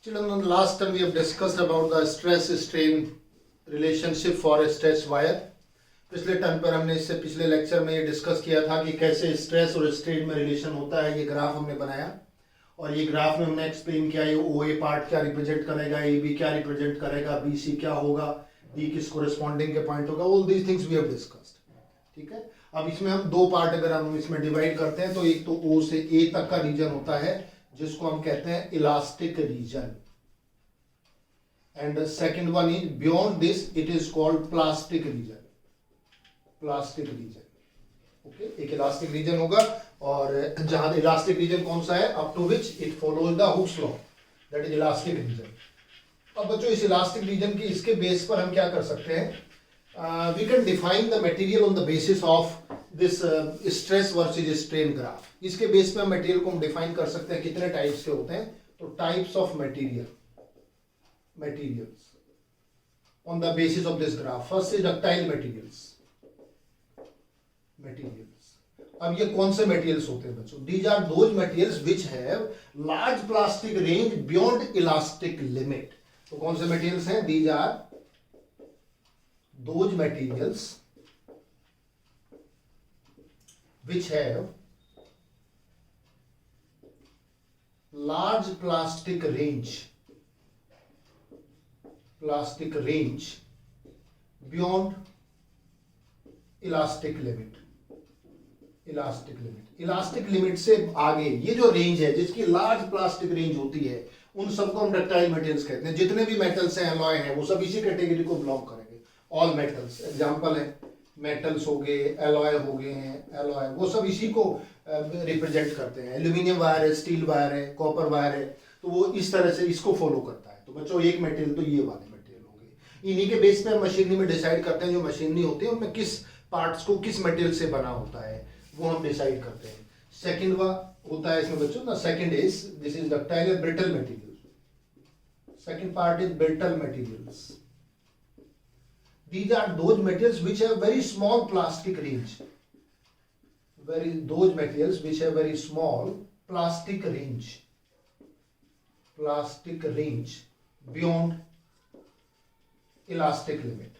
Children, last time we have discussed about the stress-strain relationship for a stretched wire. पिछले term पर हमने इससे पिछले लेक्चर में ये डिस्कस किया था कि कैसे स्ट्रेस और स्ट्रेन में रिलेशन होता है. ये ग्राफ हमने बनाया और ये ग्राफ में हमने एक्सप्लेन किया ये ओ ए पार्ट क्या रिप्रेजेंट करेगा, ए बी क्या रिप्रेजेंट करेगा, बी सी क्या होगा, डी किस कोरेस्पॉन्डिंग के पॉइंट होगा. All these things we have discussed. ठीक है. अब इसमें हम दो पार्ट अगर हम इसमें डिवाइड करते हैं तो एक तो ओ से ए तक का रीजन होता है जिसको हम कहते हैं elastic region, and second one is beyond this it is called plastic region. Plastic region. Okay. एक इलास्टिक रीजन होगा और जहां इलास्टिक रीजन कौन सा है, up to which it follows the Hooke's law, that is elastic region. अब बच्चों इस इलास्टिक रीजन की इसके बेस पर हम क्या कर सकते हैं, we can define the material on the basis of this stress versus strain graph. इसके बेस पे हम मटेरियल को हम डिफाइन कर सकते हैं. कितने टाइप्स के होते हैं, तो types of materials on the basis of this graph. First is ductile materials. अब ये कौन से मटेरियल्स होते हैं बच्चों, these are those materials which have large plastic range beyond elastic limit. तो कौन से मटेरियल्स हैं, these are those materials which have large plastic range beyond elastic limit. Elastic limit से आगे ये जो रेंज है जिसकी लार्ज प्लास्टिक रेंज होती है उन सबको हम डक्टाइल मटेरियल्स कहते हैं. जितने भी मेटल्स हैं, एलॉय हैं, वो सब इसी कैटेगरी को बिलोंग करेंगे. ऑल मेटल्स एग्जांपल है, मेटल्स हो गए, एलॉय हो गए हैं, एलॉय वो सब इसी को रिप्रेजेंट करते हैं. एल्यूमिनियम वायर है, स्टील वायर है, कॉपर वायर है, तो वो इस तरह से इसको फॉलो करता है. तो बच्चों एक मटेरियल तो ये वाले मटेरियल हो गए. इन्हीं के बेस पे हम मशीनरी में डिसाइड करते हैं, जो मशीनरी होती है उनमें किस पार्ट्स को किस मटेरियल से बना होता है वो हम डिसाइड करते हैं. सेकंड होता है इसमें बच्चों ना, second is this is ductile and brittle material. Second part is brittle materials. These are those materials which have very small plastic range. Those materials which have very small plastic range beyond elastic limit.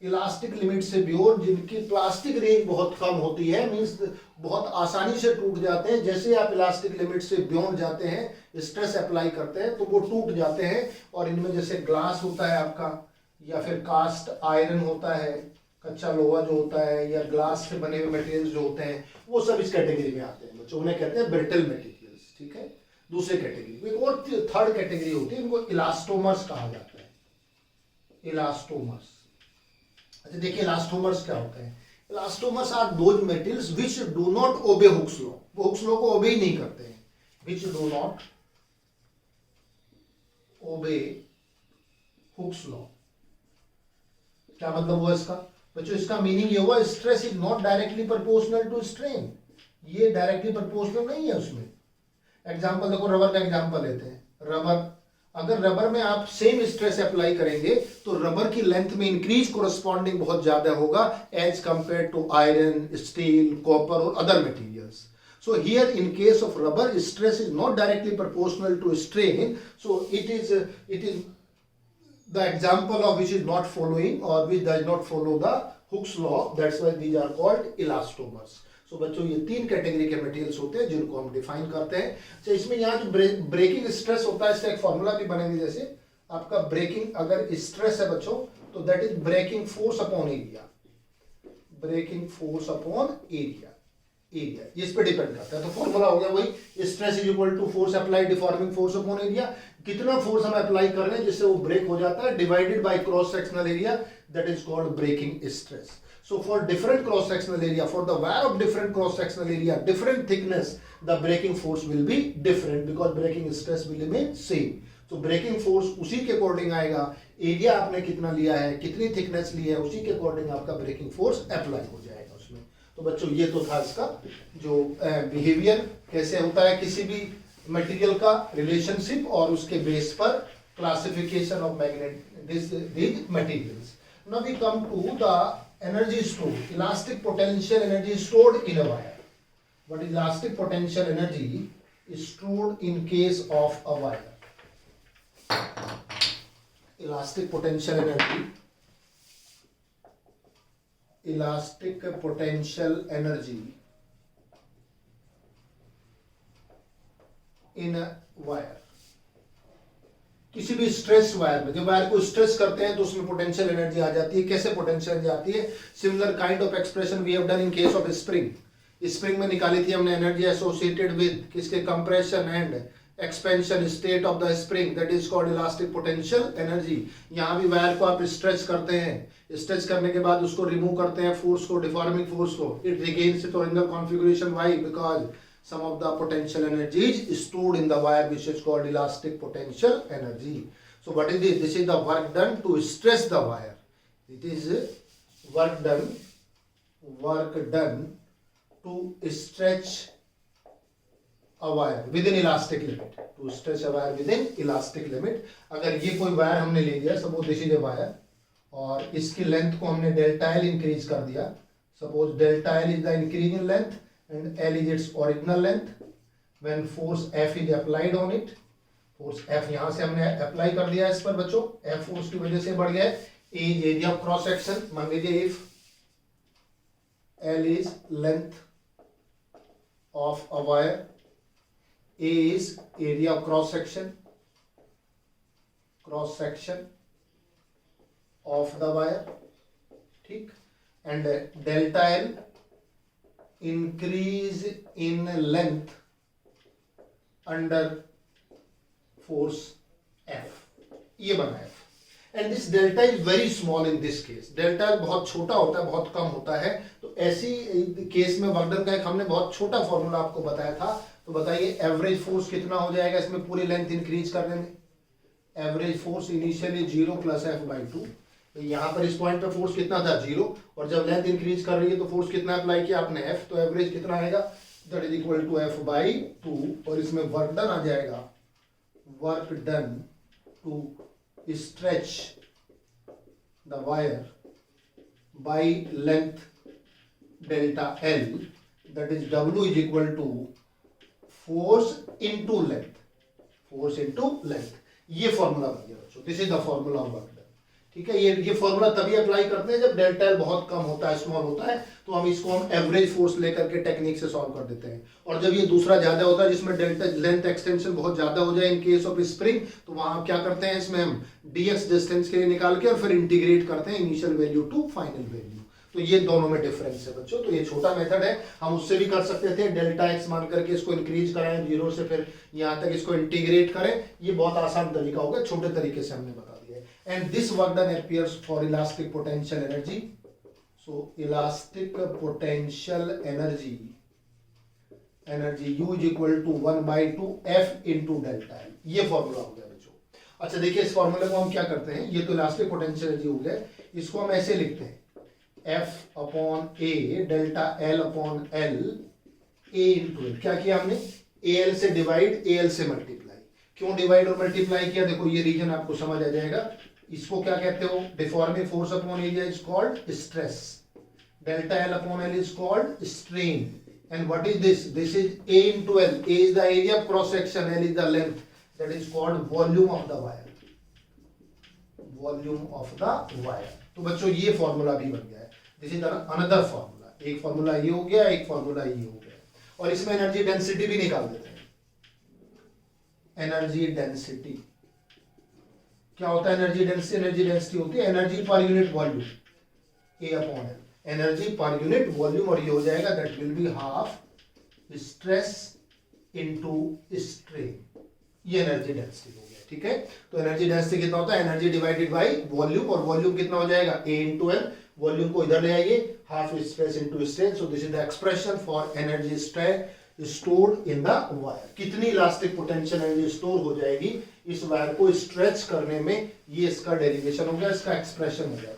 Elastic limit से beyond जिनकी plastic range बहुत कम होती है, means बहुत आसानी से टूट जाते हैं. जैसे आप इलास्टिक लिमिट से बियॉन्ड जाते हैं, स्ट्रेस अप्लाई करते हैं तो वो टूट जाते हैं. और इनमें जैसे ग्लास होता है आपका, या फिर कास्ट आयरन होता है, कच्चा लोहा जो होता है, या ग्लास से बने हुए मटेरियल्स जो होते हैं, वो सब इस कैटेगरी में आते हैं बच्चों. उन्हें कहते हैं ब्रिटल मटेरियल्स. ठीक है. दूसरे कैटेगरी. एक और थर्ड कैटेगरी होती है, इनको इलास्टोमर्स कहा जाता है. इलास्टोमर्स. अच्छा देखिए इलास्टोमर्स क्या होते हैं. Elastomers are those materials which do not obey Hooke's law. वो हुक्स लॉ को ओबे ही नहीं करते हैं. Which do not obey Hooke's law. क्या मतलब हुआ इसका बच्चों, इसका मीनिंग ये हुआ stress is not directly proportional to strain. ये डायरेक्टली प्रोपोर्शनल नहीं है उसमें. एग्जांपल देखो, रबर का एग्जांपल लेते हैं. रबर, अगर रबर में आप सेम स्ट्रेस अप्लाई करेंगे तो रबर की लेंथ में इंक्रीज कोरस्पॉन्डिंग बहुत ज्यादा होगा as compare to iron, steel, copper और other materials. So here in case of rubber, stress is not directly proportional to strain. So it is the example of which is not following or which does not follow the Hooke's law. That's why these are called elastomers. So बच्चों ये तीन category के materials होते हैं जिनको हम define करते हैं. तो इसमें यहाँ जो ब्रेकिंग स्ट्रेस होता है, इसका एक फॉर्मूला भी बनेंगे. जैसे आपका ब्रेकिंग अगर स्ट्रेस है बच्चों, तो that is breaking force upon area. Breaking force upon area इस पे डिपेंड करता है. तो फॉर्मूला हो गया वही, stress is equal to force apply deforming force upon area. कितना फोर्स हम अप्लाई कर रहे हैं जिससे वो ब्रेक हो जाता है, divided by cross sectional area, that is called breaking stress. So for different cross sectional area, for the wire of different cross sectional area, different thickness, the breaking force will be different because breaking stress will remain same. So breaking force उसी के according आएगा. Area आपने कितना लिया है, कितनी thickness ली है, उसी के अकॉर्डिंग आपका ब्रेकिंग फोर्स अप्लाई हो जाएगा उसमें. तो बच्चों ये तो था इसका जो बिहेवियर कैसे होता है किसी भी मटेरियल का, रिलेशनशिप और उसके बेस पर classification of magnet these materials. Now we come to the energy stored, elastic potential energy stored in a wire. What is elastic potential energy stored in case of a wire. Elastic potential energy, elastic potential energy in a wire. किसी भी stress wire में, जब wire को stress करते हैं तो उसमें potential energy आ जाती है. कैसे पोटेंशियल एनर्जी आती है? Similar kind of expression we have done in case of spring. Spring में निकाली थी हमने एनर्जी एसोसिएटेड विद किसके? Compression and expansion state of the spring, that is called elastic potential energy. यहाँ भी वायर को आप स्ट्रेच करते हैं, स्ट्रेच करने के बाद उसको रिमूव करते हैं फोर्स को, डिफॉर्मिंग फोर्स को, it regains its original configuration. Why? Because some of the potential energy is stored in the wire, which is called elastic potential energy. So what is this? This is the work done to stretch the wire. It is work done to stretch a wire within elastic limit. To stretch a wire within elastic limit. अगर ये कोई wire हमने ले लिया, suppose this is a wire, और इसकी length को हमने डेल्टा एल इंक्रीज कर दिया. Suppose delta L is the increase in length and L is its original length. When force F is applied on it, force F यहाँ से हमने apply कर दिया इस पर बच्चों, F फोर्स की वजह से बढ़ गया है. A is area of cross section. मान लीजिए if L is length of a wire, A is area of cross section of the wire, ठीक, and delta L increase in length under force F. ये बना F. And this delta is very small in this case. delta बहुत छोटा होता है, बहुत कम होता है. तो ऐसी केस में वर्क डन का एक हमने बहुत छोटा फॉर्मूला आपको बताया था. तो बताइए एवरेज फोर्स कितना हो जाएगा इसमें पूरी लेंथ इंक्रीज करने में? Average force initially 0 + F/2. यहाँ पर इस पॉइंट पे फोर्स कितना था? 0. और जब लेंथ इंक्रीज कर रही है तो फोर्स कितना अप्लाई किया आपने? F. तो एवरेज कितना आएगा? That is equal to F/2. और इसमें वर्क डन आ जाएगा, work done to stretch the wire by length delta L, that is W is equal to force into length. ये फॉर्मूला बन गया बच्चों. This is the formula of work done. ठीक है, ये फॉर्मूला तभी अप्लाई करते हैं जब डेल्टा एल बहुत कम होता है, स्मॉल होता है. तो हम इसको एवरेज फोर्स लेकर के टेक्निक से सॉल्व कर देते हैं. और जब ये दूसरा ज्यादा होता है जिसमें डेल्टा लेंथ एक्सटेंशन बहुत ज्यादा हो जाए इन केस ऑफ स्प्रिंग, तो वहां क्या करते हैं, इसमें हम dx डिस्टेंस के लिए निकाल के और फिर इंटीग्रेट करते हैं initial value to final value. तो ये दोनों में डिफरेंस है बच्चों. तो ये छोटा मेथड है, हम उससे भी कर सकते थे. डेल्टा एक्स मान करके इसको इंक्रीज कराएं 0 से, फिर यहाँ तक इसको इंटीग्रेट करें. ये बहुत आसान तरीका होगा, छोटे तरीके से हमने बता दिया. And this work done appears for elastic potential energy. So elastic potential energy U is equal to 1/2 F into delta L. ये फॉर्मूला हो गया बच्चों. अच्छा देखिए, इस फॉर्मूले को हम क्या करते हैं, ये तो इलास्टिक पोटेंशियल एनर्जी हो गया. इसको हम ऐसे लिखते हैं, F/A delta L/L A into L. क्या किया हमने? AL से डिवाइड, AL से मल्टीप्लाई. क्यों डिवाइड और मल्टीप्लाई किया? देखो ये रीजन आपको समझ आ जाएगा. इसको क्या कहते हो? Deforming force upon area is called stress. Delta L/L is called strain. And what is this? This is A into L. A is the area of cross section, L is the length, that is called volume of the wire. Volume of the wire. तो बच्चों ये formula भी बन गया है. This is another formula. एक formula ये हो गया, एक फॉर्मूला ये हो गया. और इसमें एनर्जी डेंसिटी भी निकाल देते हैं. एनर्जी डेंसिटी क्या होता है? एनर्जी डेंसिटी होती है energy per unit volume, A/L. Energy per unit volume. और ये हो जाएगा that will be half stress into strain. ये एनर्जी डेंसिटी हो गया. ठीक है, तो एनर्जी डेंसिटी कितना होता है? Energy divided by volume. और वॉल्यूम कितना हो जाएगा? A into L. वॉल्यूम को इधर ले आइए, half stress into strain. So this is the expression for energy stored in the wire. कितनी इलास्टिक पोटेंशियल एनर्जी स्टोर हो जाएगी इस वायर को स्ट्रेच करने में, ये इसका डेरिवेशन हो गया, इसका एक्सप्रेशन हो गया.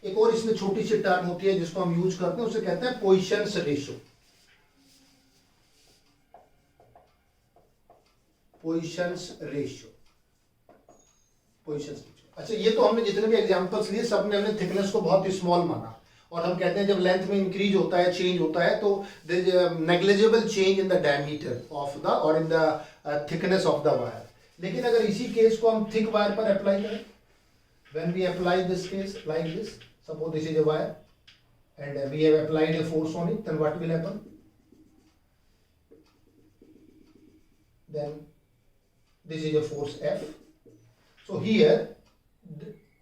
एक और इसमें छोटी सी टर्म होती है जिसको हम यूज करते हैं, उसे कहते हैं पोइसन्स रेशियो. Poisson's ratio. अच्छा, ये तो हमने जितने भी एग्जांपल्स लिए सब में हमने थिकनेस को बहुत ही स्मॉल माना. और हम कहते हैं जब लेंथ में इंक्रीज होता है, चेंज होता है, तो there is negligible change in the diameter of the or in the thickness of the wire. लेकिन अगर इसी केस को हम थिक वायर पर अप्लाई करें, when we apply this case like this, suppose this is a wire and we have applied a force on it, then what will happen? Then this is a force F. So here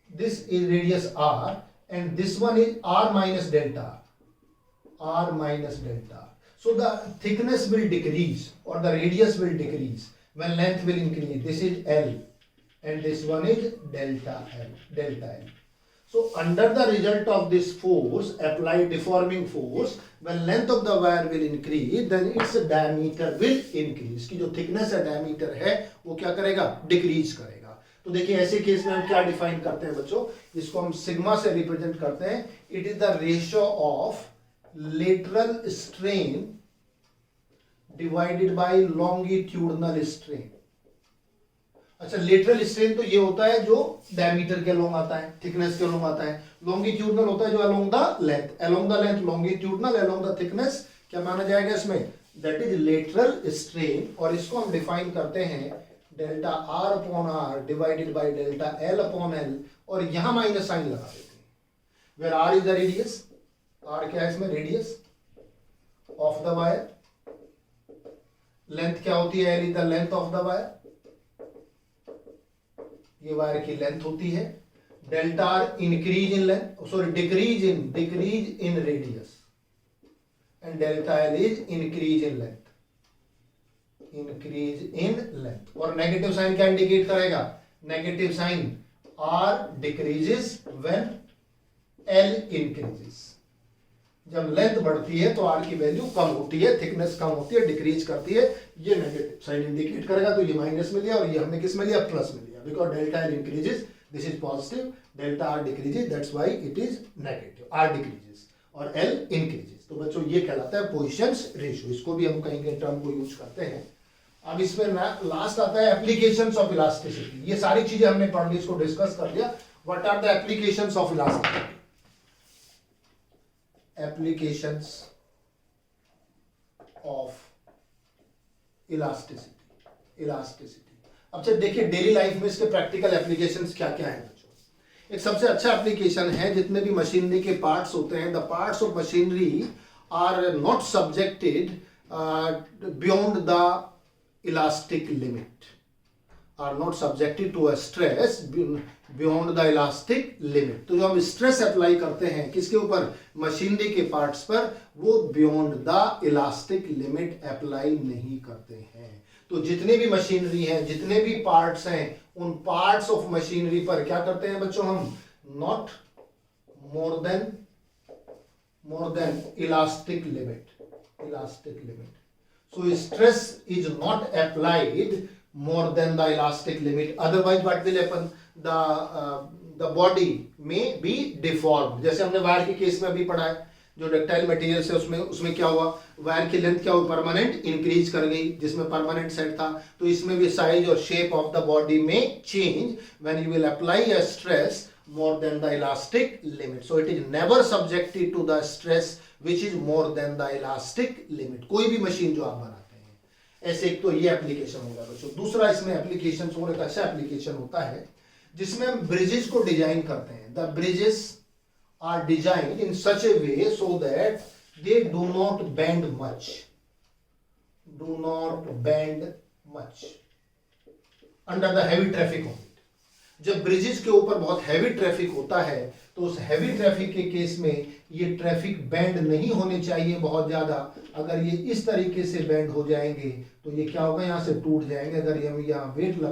this is radius R and this one is R minus delta R minus delta. So the thickness will decrease or the radius will decrease when length will increase. This is L and this one is delta L. So under the result of this force applied, deforming force, when length of the wire will increase, then its diameter will increase. की जो thickness है, diameter है, वो क्या करेगा? Decrease करेगा। तो देखिए ऐसे केस में हम क्या डिफाइन करते हैं बच्चों, इसको हम सिग्मा से रिप्रेजेंट करते हैं। It is the ratio of lateral strain divided by longitudinal strain. अच्छा, लेटरल स्ट्रेन तो ये होता है जो डायमीटर के अलोंग आता है, थिकनेस के अलोंग आता है। लॉन्गिट्यूडनल होता है जो along the length longitudinal along the thickness, क्या माना जाएगा इसमें? That is lateral strain. और इसको हम डिफाइन करते हैं delta R upon R divided by delta L upon L, और यहां माइनस साइन लगा देते हैं, where R is the radius. R क्या है इसमें? Radius of the wire. Length क्या होती है? L is the length of the wire, ये वायर की लेंथ होती है। Delta R increase in length, sorry decrease in radius, and delta L is increase in length, और नेगेटिव साइन क्या indicate करेगा? Negative sign R decreases when L increases. जब length बढ़ती है तो आर की वैल्यू कम होती है, थिकनेस कम होती है, डिक्रीज करती है, ये नेगेटिव साइन इंडिकेट करेगा। तो ये माइनस में लिया और ये हमने किस में लिया? प्लस में लिया। Because delta L increases, this is positive, delta R decreases, that's why it is negative. R decreases और L increases. तो बच्चों ये कहलाता है पोजीशंस रेशियो, इसको भी हम कहीं कहीं टर्म को यूज करते हैं। अब इसमें लास्ट आता है एप्लीकेशंस ऑफ इलास्टिसिटी। ये सारी चीजें हमने पढ़ ली, इसको डिस्कस कर लिया। What are the applications of elasticity? Applications of elasticity. अच्छा देखिए डेली लाइफ में इसके प्रैक्टिकल एप्लीकेशंस क्या क्या हैं बच्चों। एक सबसे अच्छा एप्लीकेशन है, जितने भी मशीनरी के पार्ट्स होते हैं, the parts of machinery are not subjected beyond the elastic limit, are not subjected to a stress beyond the elastic limit. तो जो हम स्ट्रेस अप्लाई करते हैं किसके ऊपर? मशीनरी के पार्ट्स पर, वो beyond the elastic limit apply नहीं करते हैं। तो जितने भी मशीनरी हैं, जितने भी पार्ट्स हैं, उन पार्ट्स ऑफ मशीनरी पर क्या करते हैं बच्चों हम? Not more than elastic limit. So stress is not applied more than the elastic limit, otherwise what will happen? The body may be deformed। जैसे हमने वायर के केस में अभी पढ़ा है, जो डक्टाइल मटेरियल से उसमें क्या हुआ? वायर की लेंथ क्या हुई? परमानेंट इंक्रीज कर गई, जिसमें परमानेंट सेट था। तो इसमें भी साइज और शेप ऑफ द बॉडी में change when you will apply a stress more than the elastic limit. So it is never subjected to the stress which is more than the elastic limit। कोई भी machine जो आप बनाते हैं ऐसे, एक तो ये एप्लीकेशन होगा बच्चों। दूसरा इसमें एप्लीकेशन और एक अच्छा एप्लीकेशन होता है जिसमें हम ब्रिजेस को डिजाइन करते हैं। The bridges are designed in such a way so that they do not bend much under the heavy traffic of it. जब ब्रिजेस के ऊपर बहुत हैवी ट्रैफिक होता है तो उस हैवी ट्रैफिक के केस में ये ट्रैफिक बैंड नहीं होने चाहिए बहुत ज्यादा। अगर ये इस तरीके से बैंड हो जाएंगे तो ये क्या होगा? यहाँ से टूट जाएंगे। अगर हम यहाँ वेट लग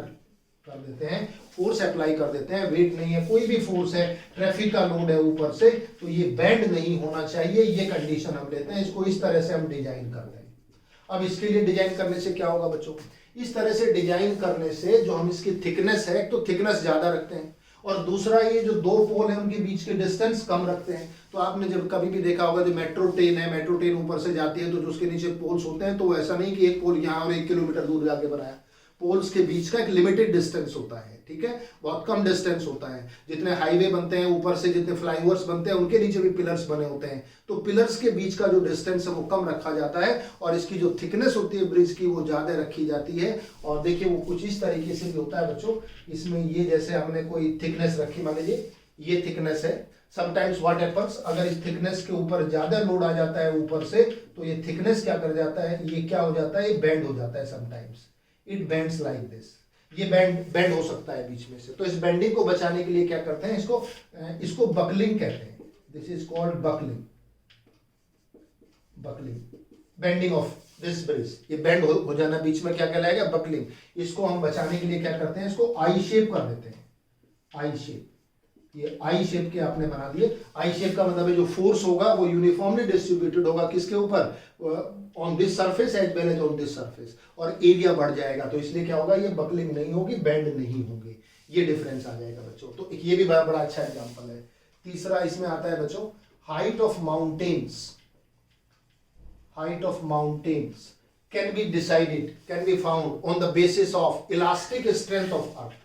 कर देते हैं, फोर्स अप्लाई कर देते हैं, वेट नहीं है, कोई भी फोर्स है, ट्रैफिक का लोड है ऊपर से, तो ये बैंड नहीं होना चाहिए। ये कंडीशन हम लेते हैं, इसको इस तरह से हम डिजाइन करते हैं। अब इसके लिए डिजाइन करने से क्या होगा बच्चों? इस तरह से डिजाइन करने से जो हम इसकी थिकनेस है, तो थिकनेस ज्यादा रखते हैं, और दूसरा ये जो दो पोल है उनके बीच के डिस्टेंस कम रखते हैं। तो आपने जब कभी भी देखा होगा जो मेट्रो ट्रेन है, मेट्रो ट्रेन ऊपर से जाती है तो जो उसके नीचे पोल्स होते हैं, तो ऐसा नहीं कि एक पोल यहाँ और 1 किलोमीटर दूर जाके बनाया। पोल्स के बीच का एक लिमिटेड डिस्टेंस होता है, ठीक है, बहुत कम डिस्टेंस होता है। जितने हाईवे बनते हैं ऊपर से, जितने फ्लाईओवर्स बनते हैं उनके नीचे भी पिलर्स बने होते हैं, तो पिलर्स के बीच का जो डिस्टेंस है वो कम रखा जाता है और इसकी जो थिकनेस होती है ब्रिज की वो ज्यादा रखी जाती है। और देखिए वो कुछ इस तरीके से भी होता है बच्चों, इसमें ये जैसे हमने कोई थिकनेस रखी, मान लीजिए ये थिकनेस है, समटाइम्स व्हाट हैपेंस, अगर इस थिकनेस के ऊपर ज्यादा लोड आ जाता है ऊपर से, तो ये थिकनेस क्या कर जाता है, ये क्या हो जाता है, ये बेंड हो जाता है, sometimes it bends like this, ये बेंड हो सकता है बीच में से। तो इस बेंडिंग को बचाने के लिए क्या करते हैं, इसको बकलिंग कहते हैं, this is called buckling, bending of this bridge, ये बेंड हो जाना बीच में क्या कहलाएगा, बकलिंग। इसको हम बचाने के लिए क्या करते हैं, इसको आई शेप कर देते हैं, आई शेप, ये आई शेप के आपने बना दिए। आई शेप का मतलब है जो फोर्स होगा वो यूनिफॉर्मली डिस्ट्रीब्यूटेड होगा, किसके ऊपर, on this surface as well as on this surface, और एरिया बढ़ जाएगा, तो इसलिए क्या होगा, ये बकलिंग नहीं होगी, बेंड नहीं होंगे, ये डिफरेंस आ जाएगा बच्चों। तो ये भी बड़ा अच्छा एग्जांपल है। तीसरा इसमें आता है बच्चों, height of mountains, height of mountains can be decided, can be found on the basis of elastic strength of earth,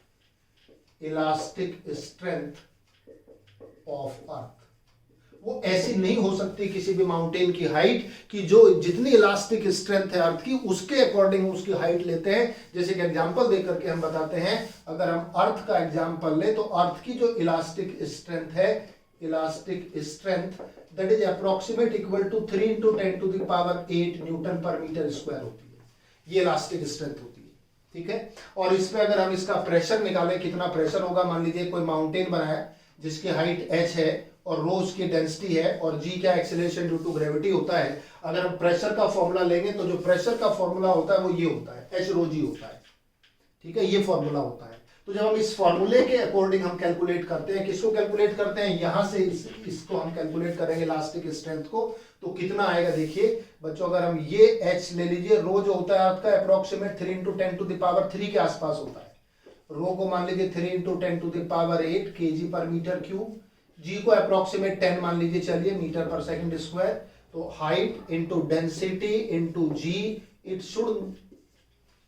elastic strength of earth। वो ऐसी नहीं हो सकती किसी भी माउंटेन की हाइट कि जो जितनी इलास्टिक स्ट्रेंथ है अर्थ की उसके अकॉर्डिंग उसकी हाइट लेते हैं। जैसे कि एग्जांपल दे करके हम बताते हैं, अगर हम अर्थ का एग्जांपल ले तो अर्थ की जो इलास्टिक स्ट्रेंथ है, elastic strength that is approximate equal to 3 into 10 to the power 8 newton per metre square होती है, ये इलास्टिक स्ट्रेंथ होती है, ठीक है। और इसमें अगर हम इसका प्रेशर निकालें, कितना प्रेशर होगा, मान लीजिए कोई माउंटेन बना है जिसकी हाइट h है और रो उसकी डेंसिटी है और g क्या एक्सेलरेशन ड्यू टू ग्रेविटी होता है। अगर हम प्रेशर का फॉर्मूला लेंगे तो जो प्रेशर का फॉर्मूला होता है वो ये होता है, h rho g होता है, ठीक है, ये फॉर्मूला होता है। तो जब हम इस फॉर्मूले के अकॉर्डिंग हम कैलकुलेट करते हैं, किसको कैलकुलेट करते हैं, यहां से इसको हम कैलकुलेट करेंगे इलास्टिक स्ट्रेंथ को, तो कितना आएगा देखिए बच्चों, अगर हम ये h ले लीजिए, रो जो होता है आपका approximate 3 into 10 to the power 3 के आसपास होता है, रो को मान लीजिए 3 into 10 to the power 8 kg per metre cube, G को अप्रोक्सीमेट 10 मान लीजिए, चलिए मीटर पर सेकंड स्क्वायर, तो height into density into G, it should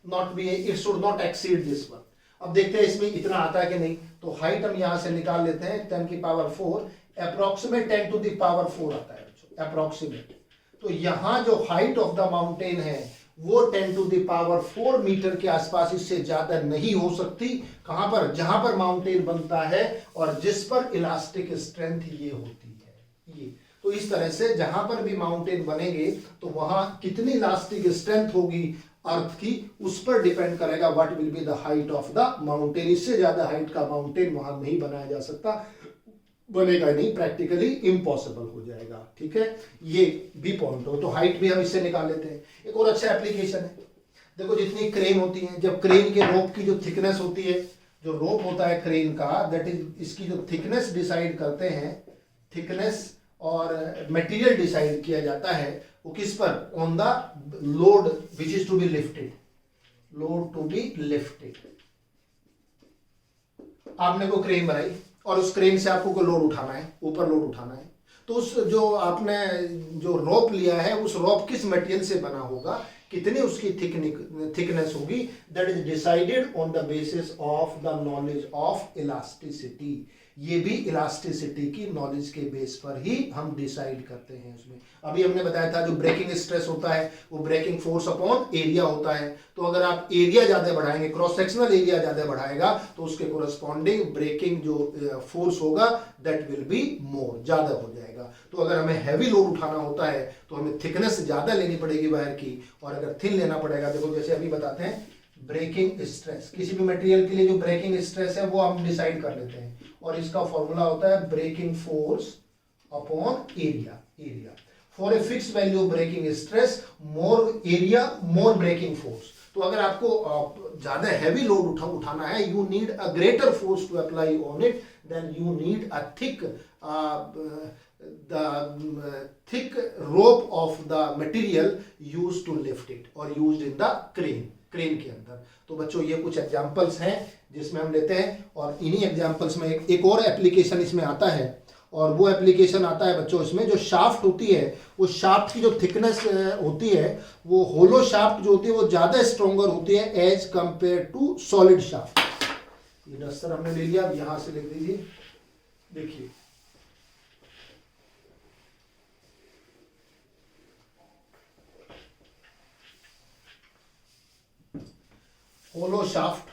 not exceed this one. अब देखते हैं इसमें इतना आता है कि नहीं, तो हाइट हम यहां से निकाल लेते हैं 10 की power 4, approximate 10 to the power 4 आता है बच्चों, अप्रोक्सीमेट। तो यहां जो हाइट ऑफ द माउंटेन है वो 10 to the power 4 मीटर के आसपास, इससे ज्यादा नहीं हो सकती। कहां पर, जहां पर माउंटेन बनता है और जिस पर इलास्टिक स्ट्रेंथ ये होती है, ये। तो इस तरह से जहां पर भी माउंटेन बनेंगे तो वहां कितनी इलास्टिक स्ट्रेंथ होगी अर्थ की, उस पर डिपेंड करेगा what will be the height of the mountain. इससे ज्यादा हाइट का माउंटेन वहां नहीं बनाया जा सकता, बनेगा नहीं, प्रैक्टिकली इम्पॉसिबल हो जाएगा, ठीक है, ये भी पॉइंट हो। तो हाइट भी हम इससे निकाल लेते हैं। एक और अच्छा एप्लीकेशन है, देखो जितनी क्रेन होती है, जब क्रेन के रोप की जो थिकनेस होती है, जो रोप होता है क्रेन का, दैट इज इसकी जो थिकनेस डिसाइड करते हैं, थिकनेस और मटेरियल डिसाइड किया जाता है वो किस पर, on the load which is to be lifted, load to be lifted. आपने को क्रेन बनाई और उस क्रेन से आपको कोई लोड उठाना है, ऊपर लोड उठाना है, तो उस जो आपने जो रोप लिया है उस रोप किस मटेरियल से बना होगा, कितनी उसकी थिकनेस होगी, that is decided on the basis of the knowledge of elasticity. ये भी इलास्टिसिटी की नॉलेज के बेस पर ही हम डिसाइड करते हैं उसमें। अभी हमने बताया था जो ब्रेकिंग स्ट्रेस होता है वो ब्रेकिंग फोर्स अपॉन एरिया होता है। तो अगर आप एरिया ज्यादा बढ़ाएंगे, क्रॉस सेक्शनल एरिया ज्यादा बढ़ाएगा, तो उसके कोरस्पॉन्डिंग ब्रेकिंग जो फोर्स होगा दैट विल बी मोर, ज्यादा हो जाएगा। तो अगर हमें हैवी लोड उठाना होता है तो हमें थिकनेस ज्यादा लेनी पड़ेगी वायर की, और अगर थिन लेना पड़ेगा, देखो जैसे अभी बताते हैं ब्रेकिंग स्ट्रेस, किसी भी मटेरियल के लिए जो ब्रेकिंग स्ट्रेस है वो हम डिसाइड कर लेते हैं, और इसका फॉर्मूला होता है breaking force upon area. For a fix value of breaking stress, more area more breaking force. तो अगर आपको ज्यादा हैवी लोड उठाना है, you need a greater force to apply on it then you need a thick rope of the material used to lift it or used in the crane के अंदर। तो बच्चों ये कुछ एग्जांपल्स हैं जिसमें हम लेते हैं, और इन्हीं एग्जांपल्स में एक और एप्लीकेशन इसमें आता है, और वो एप्लीकेशन आता है बच्चों इसमें, जो शाफ्ट होती है वो शाफ्ट की जो थिकनेस होती है वो होलो शाफ्ट जो होती है वो ज्यादा स्ट्रोंगर होती है as compare to solid shaft. ये डस्टर हमने ले लिया, अब यहां से लिख दीजिए। देखिए hollow shaft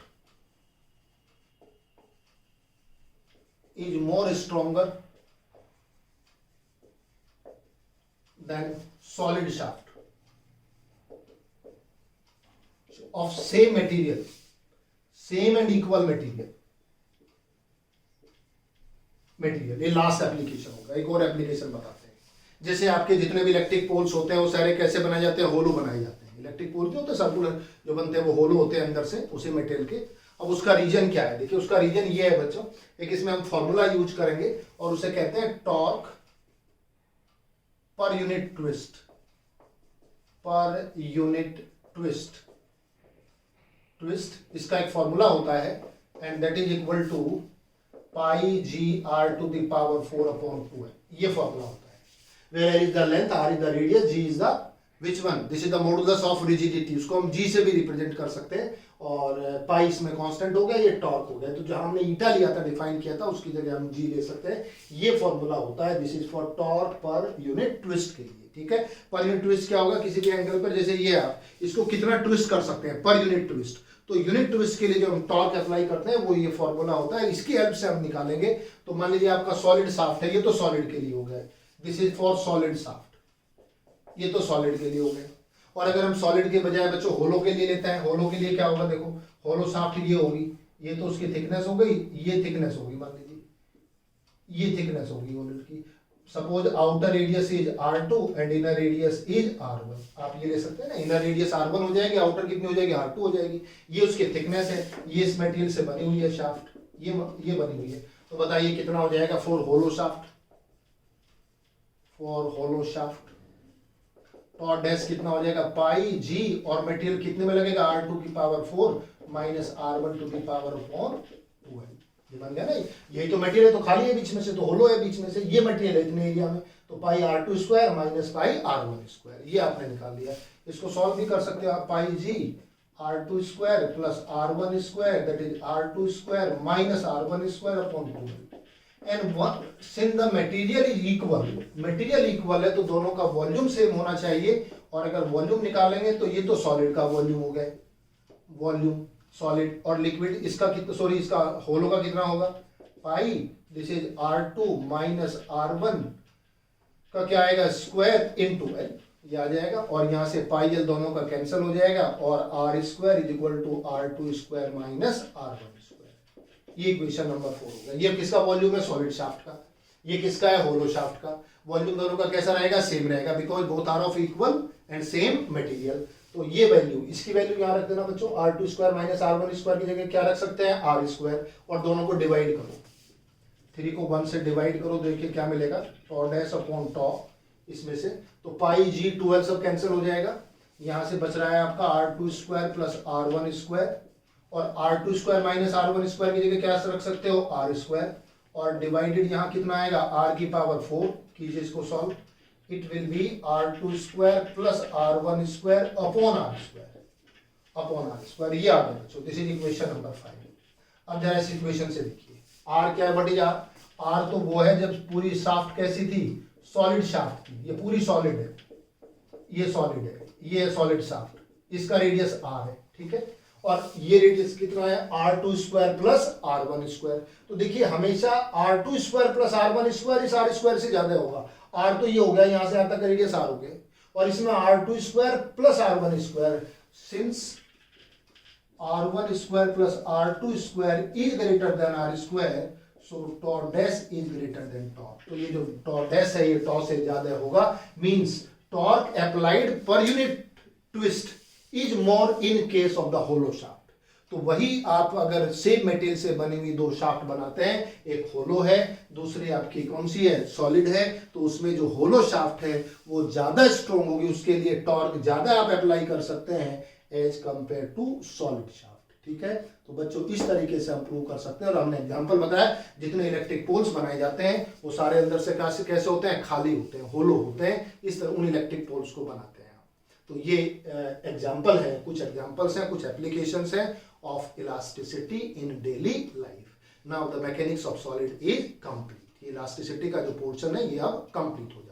is more stronger than solid shaft of same material, same and equal material। ये लास्ट एप्लीकेशन होगा। एक और एप्लीकेशन बताते हैं, जैसे आपके जितने भी इलेक्ट्रिक पोल्स होते हैं वो सारे कैसे बनाए जाते हैं, होलो बनाए जाते हैं। इलेक्ट्रिक पोल जो होते हैं सर्कुलर जो बनते हैं वो होलो होते हैं अंदर से उसी मेटेरियल के। अब उसका रीजन क्या है, देखिए उसका रीजन ये है बच्चों, एक इसमें हम फॉर्मूला यूज करेंगे और उसे कहते हैं torque per unit twist, per unit twist. Twist इसका एक फॉर्मूला होता है and that is equal to pi G R to the power 4 upon 2 है। ये फॉर्मूला होता है। Where is the length, R is the radius, G is the which one, this is the modulus of rigidity. उसको हम जी से भी represent कर सकते हैं और पाई इसमें कांस्टेंट हो गया, ये टॉर्क हो गया। तो जहां हमने ईटा लिया था, डिफाइन किया था, उसकी जगह हम जी ले सकते हैं। ये फॉर्मूला होता है, this is for torque per unit twist के लिए। ठीक है, पर यूनिट ट्विस्ट क्या होगा, किसी भी एंगल पर, जैसे ये आप इसको कितना ट्विस्ट कर सकते हैं पर यूनिट ट्विस्ट। तो यूनिट ट्विस्ट के लिए जो हम टॉर्क अप्लाई करते हैं वो ये फॉर्मूला होता है, इसकी हेल्प से हम निकालेंगे। तो मान लीजिए आपका सॉलिड शाफ्ट है, ये तो सॉलिड के लिए हो गया, this is for solid shaft, ये तो सॉलिड के लिए हो गया। और अगर हम सॉलिड के बजाय बच्चों होलो के लिए लेते हैं, होलो के लिए क्या होगा, देखो होलो शाफ्ट ये होगी, ये तो उसकी थिकनेस हो गई, ये थिकनेस होगी, मान लीजिए ये थिकनेस होगी होलो की। Suppose outer radius is R2 and inner radius is R1। आप ये ले सकते हैं ना, इनर रेडियस R1 हो जाएगी, आउटर कितनी हो जाएगी, R2 हो जाएगी। ये उसकी थिकनेस है, ये इस मटेरियल से बनी हुई है शाफ्ट, ये बनी हुई है। तो बताइए कितना हो जाएगा for hollow shaft, for hollow shaft torque dash कितना हो जाएगा, पाई जी, और मटेरियल कितने में लगेगा, R2 की पावर 4 माइनस R1 टू की पावर अपॉन 2 है। ये बन गया ना, यही तो मटेरियल है, तो खाली है बीच में से, तो होलो है बीच में से, ये मटेरियल है इतने एरिया में, तो पाई R2 square minus pi R1 square, ये आपने निकाल लिया। इसको सॉल्व भी कर सकते हो आप, पाई जी R2 square plus R1 square that is R2 square minus R1 square upon 2। And since the material is equal, material equal है तो दोनों का वॉल्यूम सेम होना चाहिए। और अगर वॉल्यूम निकालेंगे तो ये तो सॉलिड का वॉल्यूम हो गया, वॉल्यूम सॉलिड, और लिक्विड इसका कितना, सॉरी इसका होलो का कितना होगा, पाई, this is R2 minus R1 का क्या आएगा, स्क्वायर इनटू L, ये आ जाएगा। और यहाँ से पाई एल दोनों का कैंसिल हो जाएगा और R square is equal to R2 square minus R1 square. ये इक्वेशन नंबर 4 होगा। ये किसका वॉल्यूम है, सॉलिड शाफ्ट का। ये किसका है, होलो शाफ्ट का। वॉल्यूम दोनों का कैसा रहेगा, सेम रहेगा, because both are of equal and same material. तो ये वैल्यू, इसकी वैल्यू यहाँ रख देना बच्चों, R2 square minus R1 square की जगह क्या रख सकते हैं, R स्क्वायर, और दोनों को डिवाइड करो, 3 को 1 से डिवाइड करो, देखिए क्या मिलेगा, टॉ डैश अपॉन टॉ, इसमें से तो पाई जी 12 सब कैंसिल हो जाएगा। यहाँ से बच रहा है आपका R2 square plus R1 square, और R2 square minus R1 square की जगह क्या रख सकते हो, R स्क्वायर, और डिवाइडेड यहाँ कितना आएगा, R की पावर 4, कीजिए इसको solve, it will be R2 square plus R1 square upon R square, upon R square। ये आ गया बच्चों, दिस इज इक्वेशन नंबर 5। अब जरा इस इक्वेशन से देखिए, R क्या है, व्हाट इज R, R तो वो है जब पूरी शाफ्ट कैसी थी, सॉलिड शाफ्ट थी, ये पूरी सॉलिड है, ये सॉलिड है, ये सॉलिड शाफ्ट, इसका रेडियस R है, ठीक है, और ये रेडियस कितना है, R2 square plus R1 square. तो देखिए हमेशा R2 square plus R1 square इस R स्क्वायर से ज्यादा होगा। R तो ये हो गया, यहां से यहां तक रेडियस R हो गया, और इसमें R2 square plus R1 square, since R1 square plus R2 square is greater than R square, so tau dash is greater than torque. तो ये जो टॉ डैश है ये टॉ से ज्यादा होगा, means torque applied per unit twist is more in case of the hollow shaft. तो वही आप अगर सेम मटेरियल से बनी हुई 2 शाफ्ट बनाते हैं, एक होलो है, दूसरी आपकी कौन सी है, सॉलिड है, तो उसमें जो होलो शाफ्ट है वो ज्यादा स्ट्रॉन्ग होगी, उसके लिए टॉर्क ज्यादा आप अप्लाई कर सकते हैं as compare to solid shaft. ठीक है, तो बच्चों इस तरीके से हम प्रूव कर सकते हैं। और हमने एग्जांपल बताया, जितने इलेक्ट्रिक पोल्स बनाए जाते हैं वो सारे अंदर से कैसे होते हैं, खाली होते हैं, होलो होते हैं, इस तरह उन इलेक्ट्रिक पोल्स को बनाते हैं। तो ये एग्जांपल है, कुछ एग्जांपल्स हैं, कुछ एप्लीकेशंस हैं of elasticity in daily life. Now the mechanics of solid is complete. Elasticity का जो पोर्शन है ये अब कंप्लीट हो जाए।